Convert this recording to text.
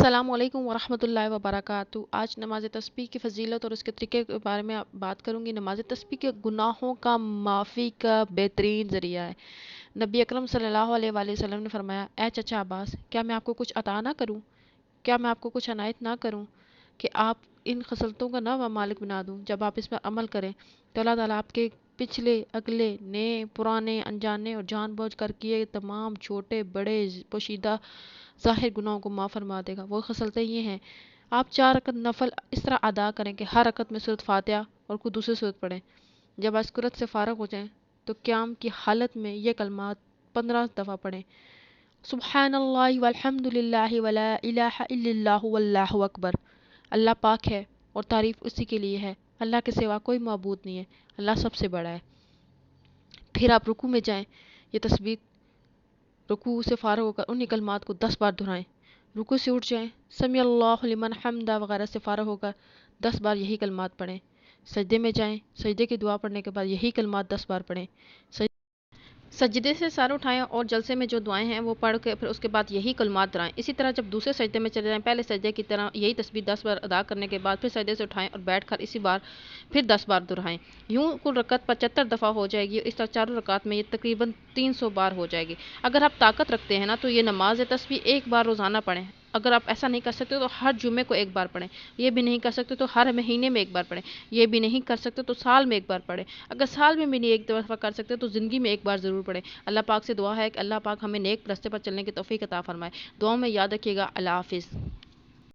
السلام علیکم ورحمۃ اللہ وبرکاتہ۔ آج نماز تسبیح کی فضیلت اور اس کے طریقے کے بارے میں بات کروں گی۔ نماز تسبیح کے گناہوں کا معافی کا بہترین ذریعہ ہے۔ نبی اکرم صلی اللہ علیہ وآلہ وسلم نے فرمایا، اے چچا عباس، کیا میں آپ کو کچھ عطا نہ کروں؟ کیا میں آپ کو کچھ عنایت نہ کروں کہ آپ ان خصلتوں کا نہ مالک بنا دوں؟ جب آپ اس پر عمل کریں تو اللہ تعالیٰ آپ کے پچھلے، اگلے، نئے، پرانے، انجانے اور جان بوجھ کر کیے تمام چھوٹے بڑے پوشیدہ ظاہر گناہوں کو معاف فرما دے گا۔ وہ خصلتیں یہ ہیں: آپ 4 رکعت نفل اس طرح ادا کریں کہ ہر رکعت میں سورۃ فاتحہ اور کوئی دوسری سورت پڑھیں۔ جب اذکرت سے فارغ ہو جائیں تو قیام کی حالت میں یہ کلمات 15 دفعہ پڑھیں: سبحان اللہ والحمد للہ ولا الہ الا اللہ واللہ اکبر۔ اللہ پاک ہے اور تعریف اسی کے لیے ہے، اللہ کے سوا کوئی معبود نہیں ہے، اللہ سب سے بڑا ہے۔ پھر آپ رکوع میں جائیں، یہ تسبیح رکوع سے فارغ ہو کر انہی کلمات کو 10 بار دہرائیں۔ رکوع سے اٹھ جائیں، سمی اللہ لمن حمدہ وغیرہ سے فارغ ہو کر 10 بار یہی کلمات پڑھیں۔ سجدے میں جائیں، سجدے کی دعا پڑھنے کے بعد یہی کلمات 10 بار پڑھیں۔ سجدے سے سر اٹھائیں اور جلسے میں جو دعائیں ہیں وہ پڑھ کے پھر اس کے بعد یہی کلمات دہرائیں۔ اسی طرح جب دوسرے سجدے میں چلے جائیں، پہلے سجدے کی طرح یہی تسبیح 10 بار ادا کرنے کے بعد پھر سجدے سے اٹھائیں اور بیٹھ کر اسی بار پھر 10 بار دہرائیں۔ یوں کل رکعت 75 دفعہ ہو جائے گی۔ اس طرح چاروں رکعت میں یہ تقریباً 300 بار ہو جائے گی۔ اگر آپ طاقت رکھتے ہیں نا تو یہ نماز تسبیح ایک بار روزانہ پڑھیں۔ اگر آپ ایسا نہیں کر سکتے تو ہر جمعے کو ایک بار پڑھیں۔ یہ بھی نہیں کر سکتے تو ہر مہینے میں ایک بار پڑھیں۔ یہ بھی نہیں کر سکتے تو سال میں ایک بار پڑھیں۔ اگر سال میں بھی نہیں ایک دفعہ کر سکتے تو زندگی میں ایک بار ضرور پڑھیں۔ اللہ پاک سے دعا ہے کہ اللہ پاک ہمیں نیک راستے پر چلنے کی توفیق عطا فرمائے۔ دعاؤں میں یاد رکھیے گا۔ اللہ حافظ۔